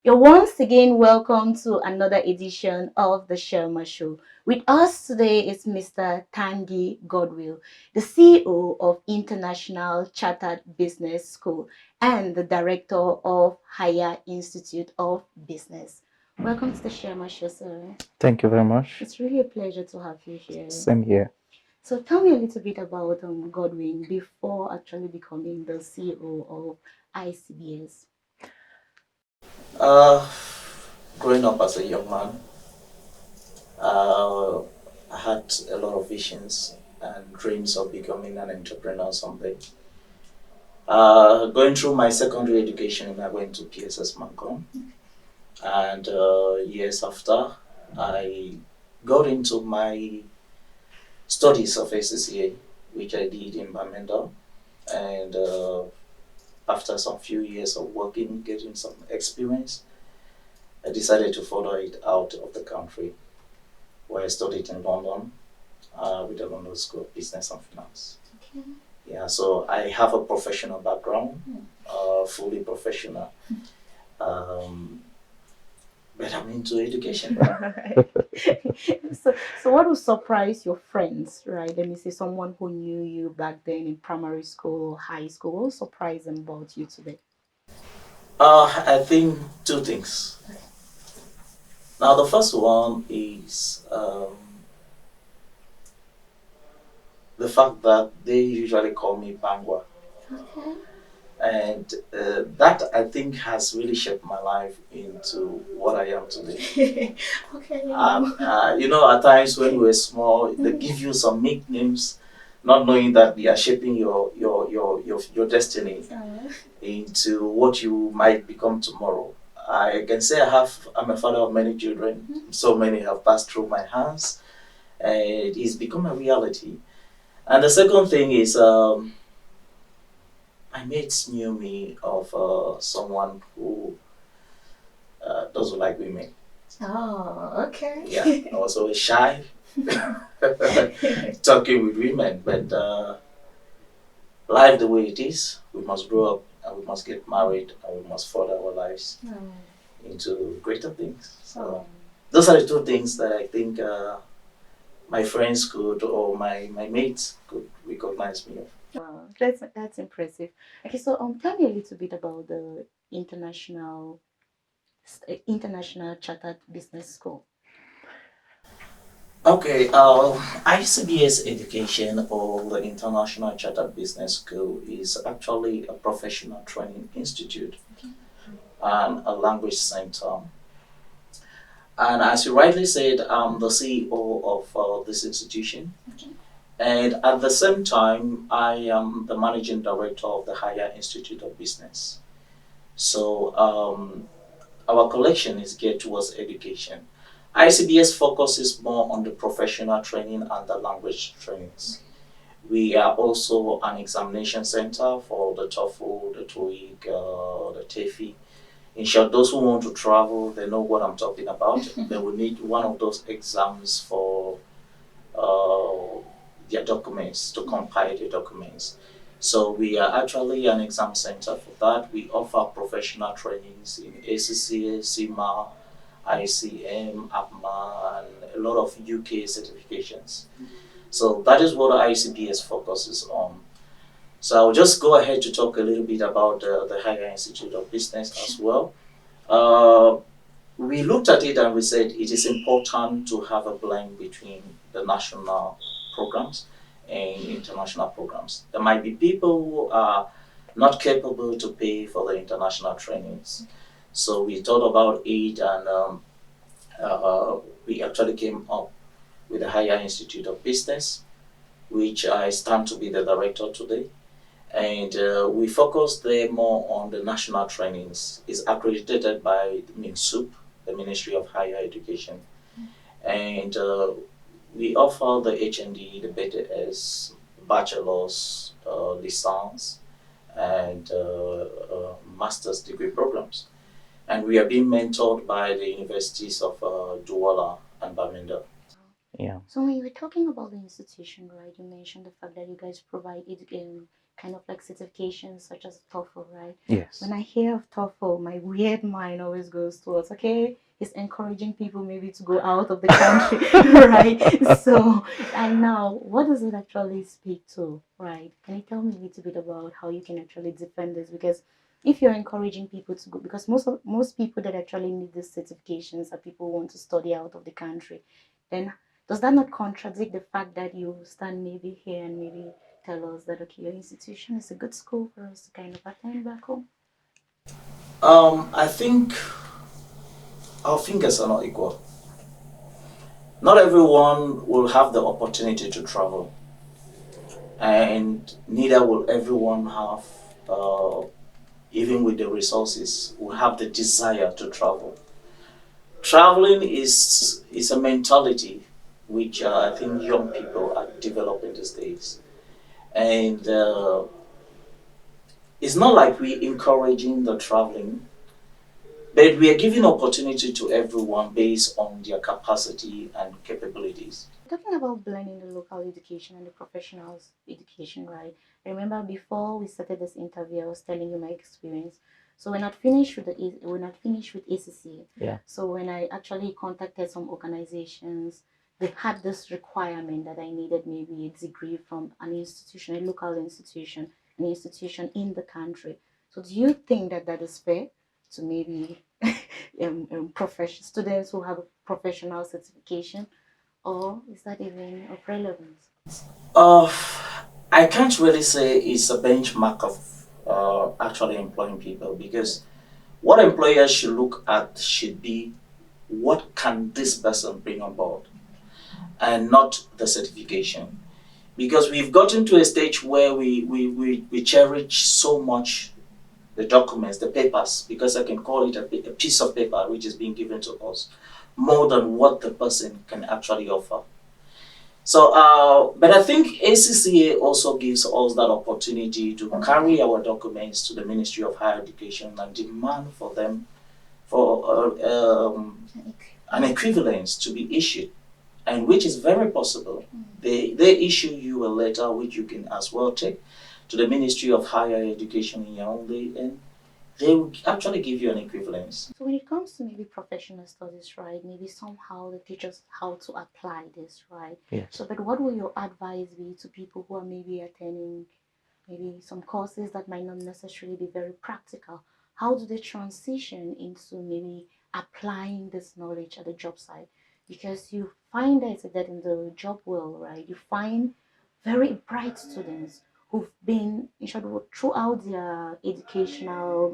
You're once again welcome to another edition of the Shirlma Show. With us today is Mr. Tangie Godwill, the CEO of International Chartered Business School and the Director of Higher Institute of Business. Welcome to the Shirlma Show, sir. Thank you very much. It's really a pleasure to have you here. Same here. So tell me a little bit about Godwin before actually becoming the CEO of ICBS. Uh, Growing up as a young man, I had a lot of visions and dreams of becoming an entrepreneur someday. Going through my secondary education, I went to PSS Mancom, and years after, I got into my studies of ACCA, which I did in Bamenda, and after some few years of working, getting some experience, I decided to follow it out of the country, where I studied in London with the London School of Business and Finance. Okay. Yeah, so I have a professional background, fully professional, but I'm into education. So what will surprise your friends, right? Let me say someone who knew you back then in primary school or high school. What will surprise them about you today? I think two things. Now, the first one is the fact that they usually call me Bangwa. Okay. And that, I think, has really shaped my life into what I am today. Okay. At times when we were small, they give you some nicknames, not knowing that they are shaping your destiny into what you might become tomorrow. I can say I'm a father of many children. So many have passed through my hands, and it's become a reality. And the second thing is, my mates knew me of someone who doesn't like women. Oh, okay. Yeah, I was always shy, talking with women, but life the way it is, we must grow up and we must get married and we must further our lives into greater things. So those are the two things that I think my friends could, or my mates could recognize me of. Wow, that's impressive. Okay, so tell me a little bit about the International Chartered Business School. Okay, ICBS Education, or the International Chartered Business School, is actually a professional training institute and a language center. And as you rightly said, I'm the CEO of this institution. Okay. And at the same time, I am the managing director of the Higher Institute of Business. So our collection is geared towards education. ICBS focuses more on the professional training and the language trainings. We are also an examination center for the TOEFL, the TOEIC, the TEFI. In short, those who want to travel, they know what I'm talking about. They will need one of those exams for their documents, to compile their documents. So we are actually an exam center for that. We offer professional trainings in ACCA, CIMA, ICM, APMA, and a lot of UK certifications. So that is what ICBS focuses on. So I'll just go ahead to talk a little bit about the Higher Institute of Business as well. We looked at it and we said it is important to have a blend between the national programs and international programs. There might be people who are not capable to pay for the international trainings. So we thought about it, and we actually came up with the Higher Institute of Business, which I stand to be the director today. And we focus there more on the national trainings. It's accredited by MINSUP, the Ministry of Higher Education. And we offer the HND, the BTS, bachelor's, licence, and master's degree programs. And we are being mentored by the universities of Douala and Bamenda. Yeah. So when you were talking about the institution, right, you mentioned the fact that you guys provide kind of like certifications such as TOEFL, right? Yes. When I hear of TOEFL, my weird mind always goes towards, okay, it's encouraging people maybe to go out of the country, right? So, and now, what does it actually speak to, right? Can you tell me a little bit about how you can actually defend this? Because if you're encouraging people to go, because most people that actually need these certifications are people who want to study out of the country, then does that not contradict the fact that you stand maybe here and maybe tell us that, okay, your institution is a good school for us to kind of attend back home? I think our fingers are not equal. Not everyone will have the opportunity to travel, and neither will everyone have, even with the resources, will have the desire to travel. Traveling is a mentality which I think young people are developing these days, and it's not like we're encouraging the traveling, but we are giving opportunity to everyone based on their capacity and capabilities. Talking about blending the local education and the professionals education, right? I remember before we started this interview, I was telling you my experience. So when I finished with when I finished with ACC, Yeah. so when I actually contacted some organizations, they had this requirement that I needed maybe a degree from an institution, a local institution, an institution in the country. So do you think that that is fair to maybe students who have a professional certification, or is that even of relevance? Uh, I can't really say it's a benchmark of actually employing people, because what employers should look at should be what can this person bring on board, and not the certification. Because we've gotten to a stage where we cherish so much the documents, the papers, because I can call it a piece of paper which is being given to us, more than what the person can actually offer. So, but I think ACCA also gives us that opportunity to carry our documents to the Ministry of Higher Education and demand for them for an equivalence to be issued, and which is very possible. They issue you a letter which you can as well take to the Ministry of Higher Education in Yaoundé, and they will actually give you an equivalence. So when it comes to maybe professional studies, right? Maybe somehow they teach us how to apply this, right? Yes. So, but what will your advice be to people who are maybe attending maybe some courses that might not necessarily be very practical? How do they transition into maybe applying this knowledge at the job site? Because you find that in the job world, right? You find very bright students who've been in short throughout their educational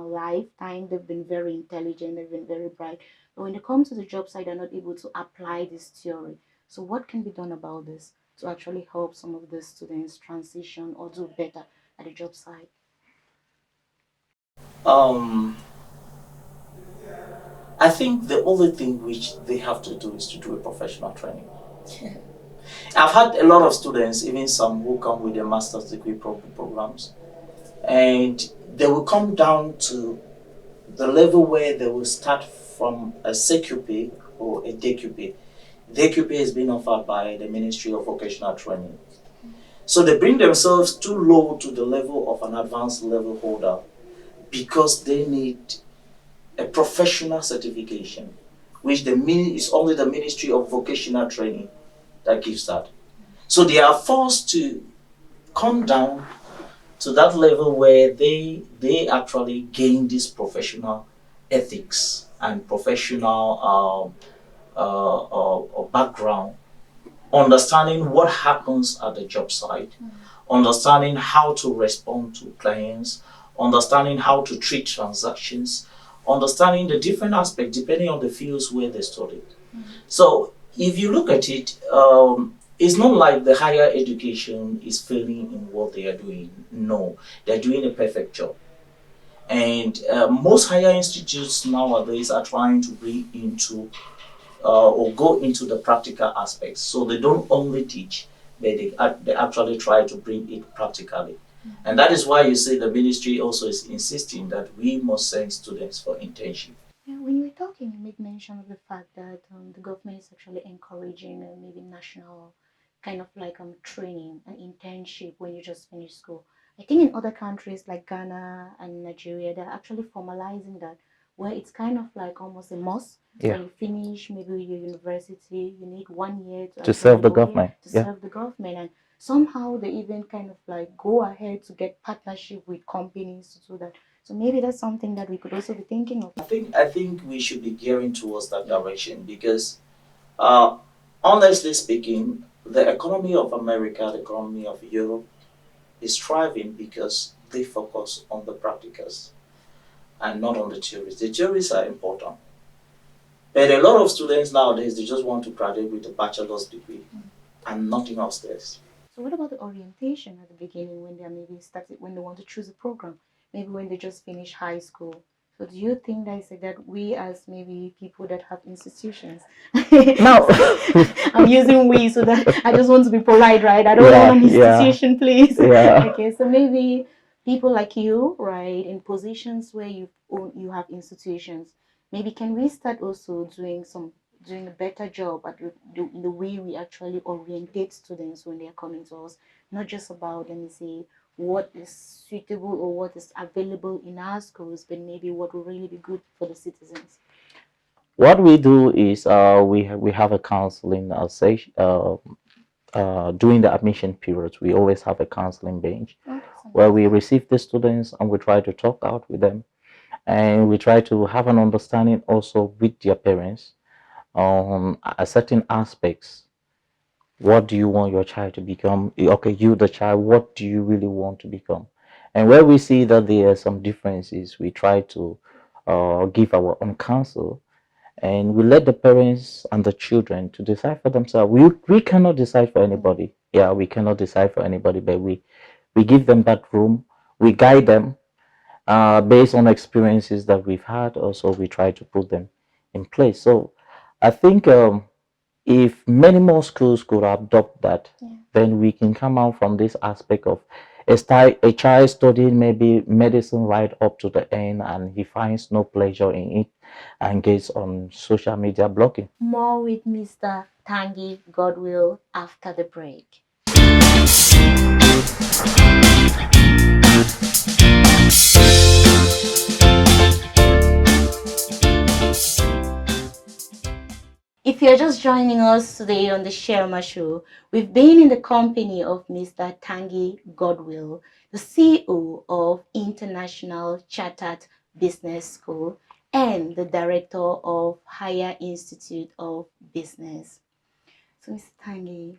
lifetime, they've been very intelligent, they've been very bright, but when they come to the job site they're not able to apply this theory. So what can be done about this to actually help some of the students transition or do better at the job site? Um, I think the only thing which they have to do is to do a professional training. I've had a lot of students, even some who come with their master's degree programs, and they will come down to the level where they will start from a CQP or a DQP. DQP is being offered by the Ministry of Vocational Training. So they bring themselves too low to the level of an advanced level holder because they need a professional certification, which is only the Ministry of Vocational Training that gives that. So they are forced to come down to that level where they actually gain this professional ethics and professional background, understanding what happens at the job site, understanding how to respond to clients, understanding how to treat transactions, understanding the different aspects depending on the fields where they studied. So if you look at it, it's not like the higher education is failing in what they are doing. No, they're doing a perfect job. And most higher institutes nowadays are trying to bring into or go into the practical aspects. So they don't only teach, but they actually try to bring it practically. And that is why you see the ministry also is insisting that we must send students for internship. Yeah, when you were talking, you made mention of the fact that the government is actually encouraging maybe national kind of like training and internship when you just finish school. I think in other countries like Ghana and Nigeria, they're actually formalizing that, where it's kind of like almost a must. Yeah. When you finish maybe your university, you need 1 year to To actually serve the go in government. to Yeah. serve the government, and somehow they even kind of like go ahead to get partnership with companies to do that. So maybe that's something that we could also be thinking of. I think we should be gearing towards that direction because, uh, honestly speaking, the economy of America, the economy of Europe is thriving because they focus on the practicals and not on the theories. The theories are important, but a lot of students nowadays they just want to graduate with a bachelor's degree and nothing else there. So what about the orientation at the beginning when they are maybe started when they want to choose a program? Maybe when they just finish high school. So do you think that is like that we as maybe people that have institutions? Now, I'm using we so that I just want to be polite, right? I don't yeah, want an yeah, institution, please. yeah. Okay, so maybe people like you, right, in positions where you have institutions, maybe can we start also doing a better job at the way we actually orientate students when they are coming to us, not just about, let me say, what is suitable or what is available in our schools, but maybe what will really be good for the citizens. What we do is we have a counseling session during the admission period. We always have a counseling bench Oh, that's where we amazing. receive the students and we try to talk out with them, and we try to have an understanding also with their parents on certain aspects. What do you want your child to become? Okay, you the child, what do you really want to become? And where we see that there are some differences, we try to give our own counsel, and we let the parents and the children to decide for themselves. We cannot decide for anybody. Yeah, we cannot decide for anybody, but we give them that room. We guide them based on experiences that we've had. Also, we try to put them in place. So I think if many more schools could adopt that, Yeah. then we can come out from this aspect of a child studying maybe medicine right up to the end and he finds no pleasure in it and gets on social media blogging. More with Mr. Tangie Godwill after the break. If you're just joining us today on the Shirlma Show, we've been in the company of Mr. Tangie Godwill, the CEO of International Chartered Business School and the director of Higher Institute of Business. So, Mr. Tangie,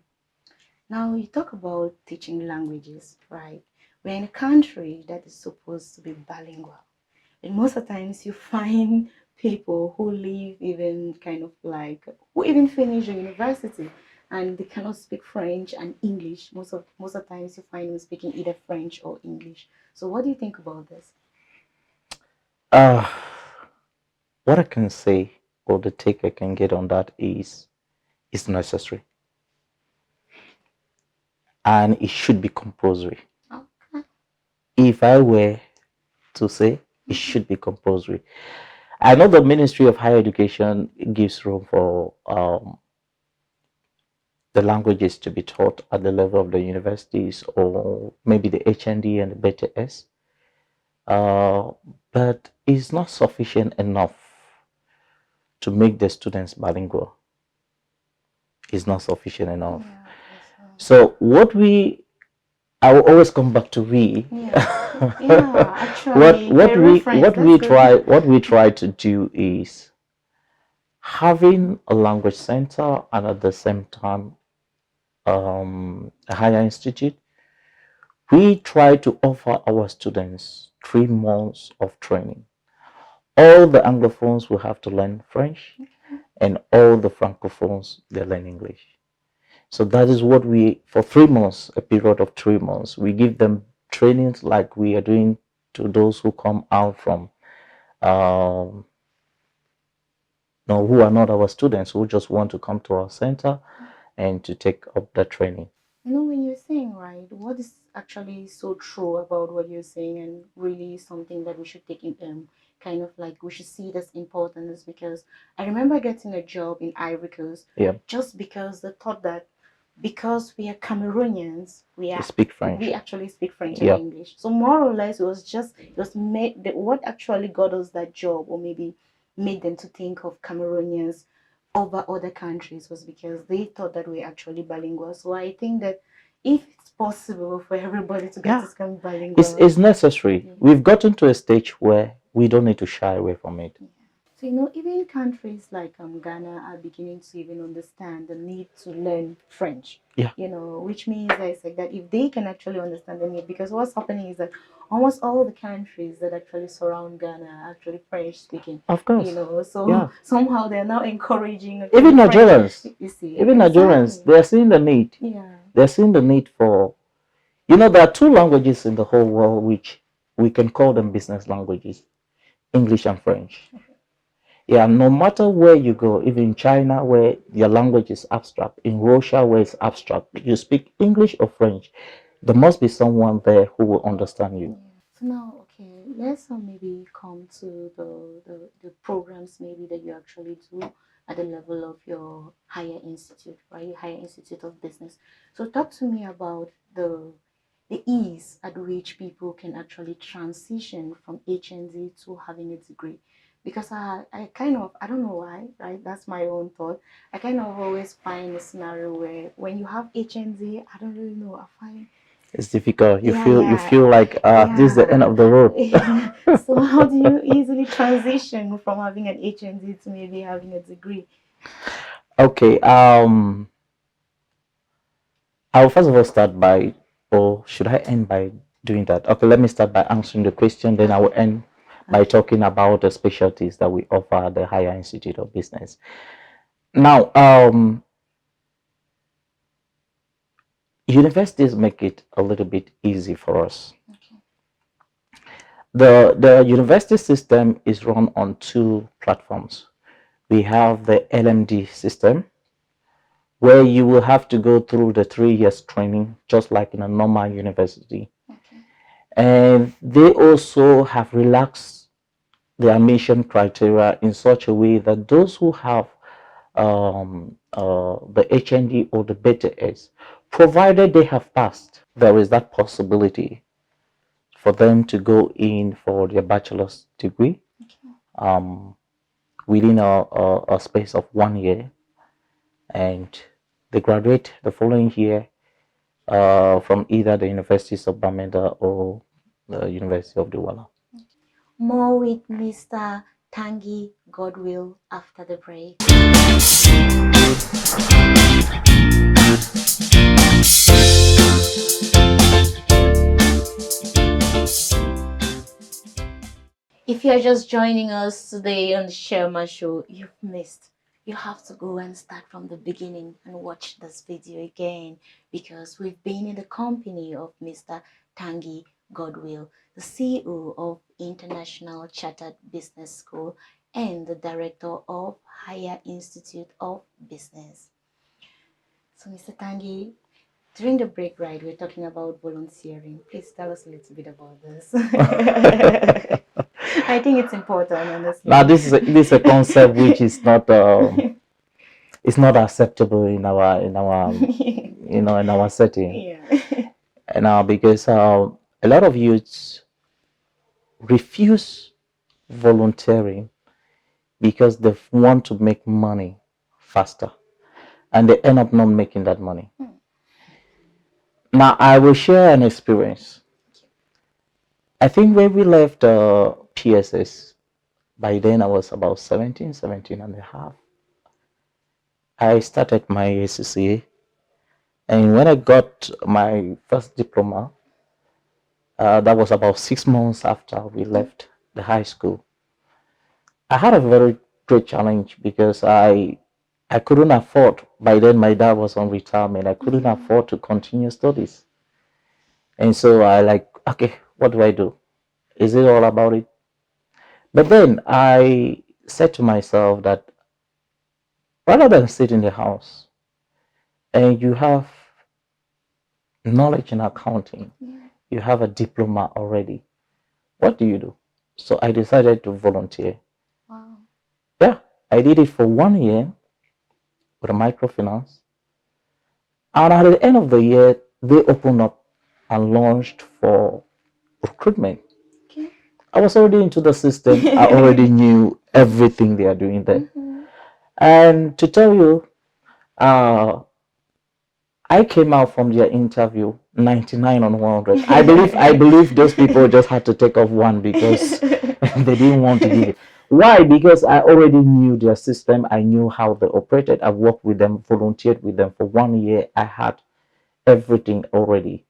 now you talk about teaching languages, right? We're in a country that is supposed to be bilingual. And most of the times you find people who live even kind of like who even finish the university and they cannot speak French and English. Most of the times you find them speaking either French or English. So what do you think about this? Uh, what I can say or the take I can get on that is it's necessary and it should be compulsory. Okay. If I were to say it should be compulsory. I know the Ministry of Higher Education gives room for the languages to be taught at the level of the universities or maybe the HND and the BTS, uh, but it's not sufficient enough to make the students bilingual. It's not sufficient enough. Yeah, so. So I will always come back to we. Yeah. Yeah, actually, great reference. What That's we try good. what we try to do is having a language center and at the same time a higher institute. We try to offer our students 3 months of training. All the Anglophones will have to learn French, and all the Francophones they learn English. So that is what for 3 months, a period of 3 months, we give them trainings like we are doing to those who come out from, um, no, who are not our students, who just want to come to our center and to take up the training. You know, when you're saying, right, what is actually so true about what you're saying and really something that we should take in kind of like we should see this importance, because I remember getting a job in Ivory Coast Yeah. just because they thought that because we are Cameroonians, You speak French. we actually speak French Yeah. and English. So more or less, it was made what actually got us that job, or maybe made them to think of Cameroonians over other countries, was because they thought that we're actually bilingual. So I think that if it's possible for everybody to get Yeah. to become It's bilingual, necessary. Yeah. We've gotten to a stage where we don't need to shy away from it. so you know, even countries like Ghana are beginning to even understand the need to learn French. Yeah. You know, which means that it's like that if they can actually understand the need, because what's happening is that almost all the countries that actually surround Ghana are actually French speaking. Of course. You know, so Yeah. somehow they're now encouraging Even French. Nigerians, You see, even Nigerians, exactly. they're seeing the need. Yeah. They're seeing the need for, you know, there are two languages in the whole world which we can call them business languages, English and French. Yeah, no matter where you go, even in China where your language is abstract, in Russia where it's abstract, you speak English or French, there must be someone there who will understand you. So now, okay, let's maybe come to the programs maybe that you actually do at the level of your higher institute, right? Your higher institute of business. So talk to me about the ease at which people can actually transition from HND to having a degree. Because I kind of, I don't know why, right? That's my own thought. I kind of always find a scenario where when you have HND, I don't really know, I find It's difficult. You yeah, feel like this is the end of the road. yeah. So how do you easily transition from having an HND to maybe having a degree? Okay. I'll first of all start by, or should I end by doing that? Okay, let me start by answering the question, then I will end by talking about the specialties that we offer at the Higher Institute of Business. Now, universities make it a little bit easy for us. Okay. The university system is run on two platforms. We have the LMD system, where you will have to go through the 3 years training, just like in a normal university. Okay. And they also have relaxed their admission criteria in such a way that those who have the HND or the BTS, provided they have passed, there is that possibility for them to go in for their bachelor's degree um, within a space of 1 year, and they graduate the following year from either the Universities of Bamenda or the University of Douala. More with Mr. Tangie Godwill after the break. If you're just joining us today on the Shirlma Show, you've missed. You have to go and start from the beginning and watch this video again, because we've been in the company of Mr. Tangie Godwill, the CEO of International Chartered Business School and the director of Higher Institute of Business. So, Mr. Tangie, during the break, right, we're talking about volunteering. Please tell us a little bit about this. I think it's important, honestly. Now, this is a concept which is not it's not acceptable in our in our setting. Yeah. And now because a lot of youths refuse volunteering because they want to make money faster, and they end up not making that money. Now, I will share an experience. I think when we left PSS, by then I was about 17 and a half. I started my ACCA, and when I got my first diploma, that was about 6 months after we left the high school. I had a very great challenge because I couldn't afford, by then my dad was on retirement, I couldn't afford to continue studies. And so I like, okay, what do I do? Is it all about it? But then I said to myself that rather than sit in the house and you have knowledge in accounting, you have a diploma already, what do you do? So I decided to volunteer. Wow. Yeah, I did it for 1 year with a microfinance. And at the end of the year, they opened up and launched for recruitment. Okay. I was already into the system. I already knew everything they are doing there. And to tell you, uh, I came out from their interview 99 on 100. I believe those people just had to take off one because they didn't want to give it. Why? Because I already knew their system. I knew how they operated. I worked with them, volunteered with them for 1 year. I had everything already.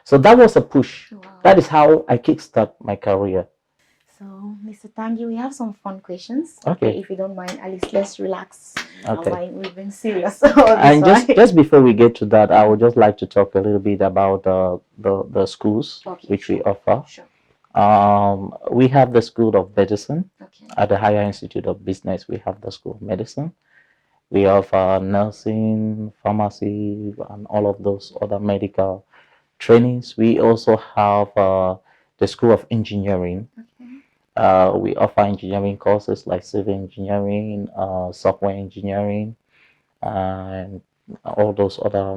So that was a push. Wow. That is how I kickstart my career. So, Mr. Tangi, we have some fun questions. Okay. If you don't mind, at least let's relax. Okay. Our mind, we've been serious all And this while. just before we get to that, I would just like to talk a little bit about the schools Okay, which we sure. offer. Sure. We have the School of Medicine. Okay. At the Higher Institute of Business, we have the School of Medicine. We offer nursing, pharmacy, and all of those other medical trainings. We also have the School of Engineering. Okay. We offer engineering courses like civil engineering, software engineering, and all those other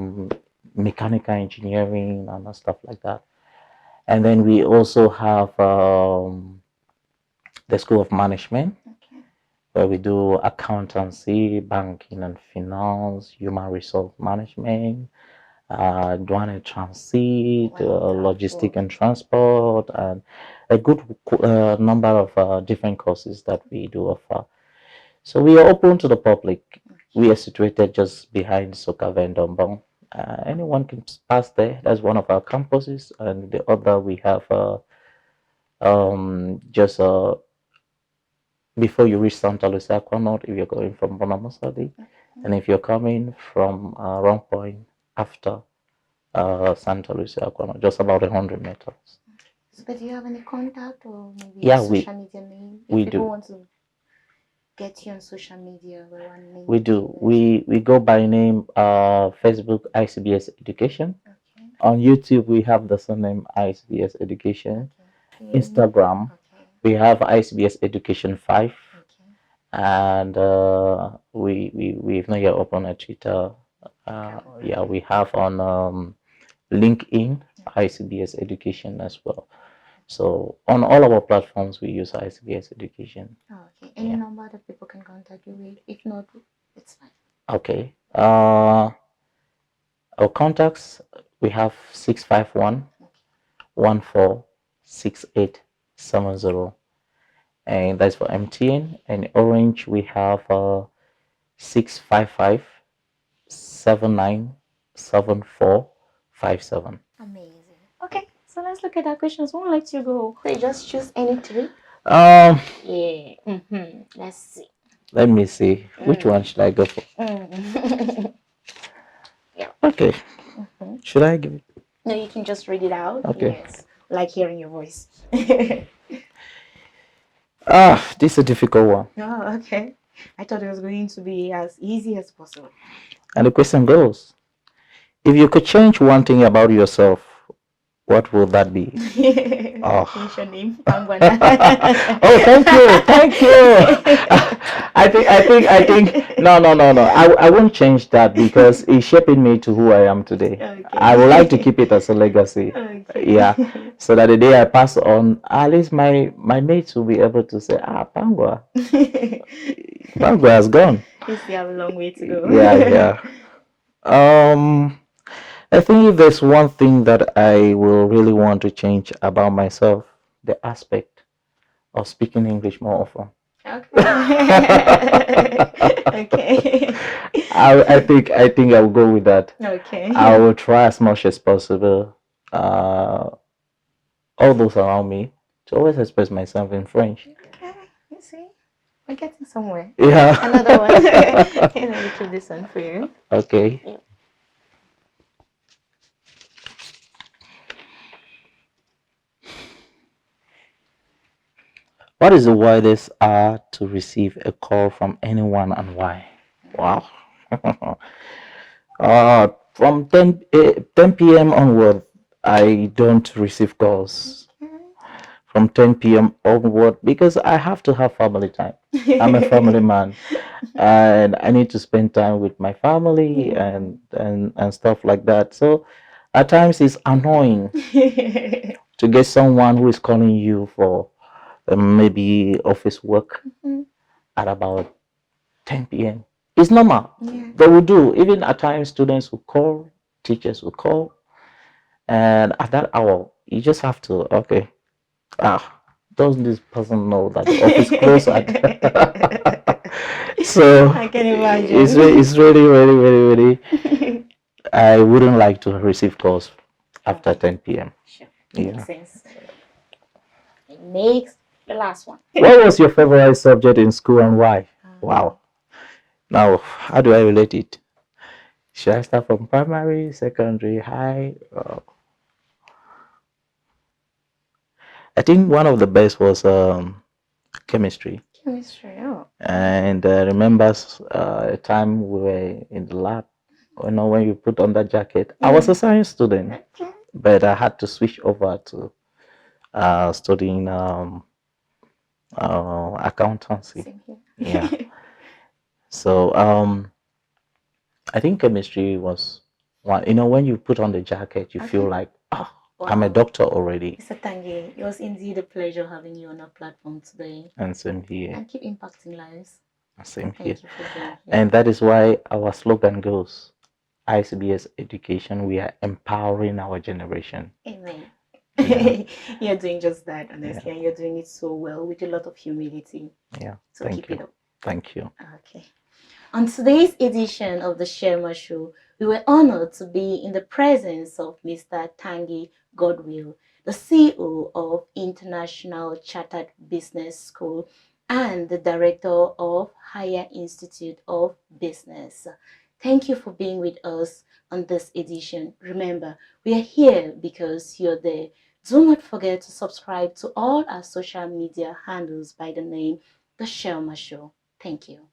mechanical engineering and stuff like that. And then we also have the School of Management, Okay. where we do accountancy, banking and finance, human resource management, douane and transit, logistic and transport, and a good number of different courses that we do offer. So we are open to the public. We are situated just behind Soka Vendombong. Anyone can pass there. That's one of our campuses, and the other we have just before you reach Santa Lucia Aquanaut, if you're going from Bonamosadi, and if you're coming from Wrong Point after Santa Lucia Aquanaut, just about 100 meters. So, but do you have any contact or maybe Yeah, social media name? If we people do. want to get you on social media, what name? We do. We go by name Facebook ICBS Education. Okay. On YouTube we have the surname ICBS Education. Okay. Instagram Okay. we have ICBS Education 5. Okay. And we've not yet opened a Twitter. Yeah, we have on LinkedIn ICBS Education as well. So on all our platforms we use ICBS Education. Okay. Any number that people can contact you with? If not, it's fine. Okay. Our contacts, we have 651 146870, and that's for MTN. And Orange we have 655 797457. Amazing. Okay, so let's look at our questions. Who let you go? So you just choose any three. Yeah. Let's see. Let me see. Which one should I go for? Yeah. Okay. Should I give it? No, you can just read it out. Okay. Yes. Like hearing your voice. This is a difficult one. Oh, okay. I thought it was going to be as easy as possible. And the question goes, if you could change one thing about yourself, what will that be? Change your name. Oh, thank you. I think. No. I won't change that because it's shaping me to who I am today. Okay. I would like to keep it as a legacy. Okay. Yeah. So that the day I pass on, at least my mates will be able to say, Pangwa has gone. You still have a long way to go. Yeah. I think if there's one thing that I will really want to change about myself, the aspect of speaking English more often. Okay. I think I'll go with that. Okay. I will try as much as possible, all those around me, to always express myself in French. Okay, you see, we're getting somewhere. Yeah. Another one. Let me keep this one for you. Okay. Yeah. What is the widest hour to receive a call from anyone and why? Wow. From 10 p.m. onward, I don't receive calls. from 10 p.m. onward because I have to have family time. I'm a family man, and I need to spend time with my family and stuff like that. So at times it's annoying to get someone who is calling you for maybe office work at about 10 p.m. It's normal. Yeah. They will do. Even at times, students will call, teachers will call, and at that hour, you just have to, okay, doesn't this person know that the office closed at? So I can imagine. it's really, really, really, really. I wouldn't like to receive calls after Okay. 10 p.m. Sure. Yeah. Makes sense. Next, the last one. What was your favorite subject in school and why? Wow. Now, how do I relate it? Should I start from primary, secondary, high? I think one of the best was chemistry. Chemistry. Oh. And I remember a time we were in the lab. You know, when you put on that jacket, I was a science student, Okay. but I had to switch over to studying accountancy. Same here. Yeah. So I think chemistry was one. You know, when you put on the jacket, you feel like, oh, I'm a Wow. doctor already. Mr. Tangie, it was indeed a pleasure having you on our platform today. And same here. And keep impacting lives. Same Thank here. you for being here. And that is why our slogan goes, ICBS Education, we are empowering our generation. Amen. Yeah. You're doing just that, honestly, and you're doing it so well with a lot of humility. Yeah. So Thank keep you. it up. Thank you. Okay. On today's edition of the Shirlma Show, we were honored to be in the presence of Mr. Tangie Godwill, the CEO of International Chartered Business School and the Director of Higher Institute of Business. Thank you for being with us on this edition. Remember, we are here because you're there. Do not forget to subscribe to all our social media handles by the name The Shirlma Show. Thank you.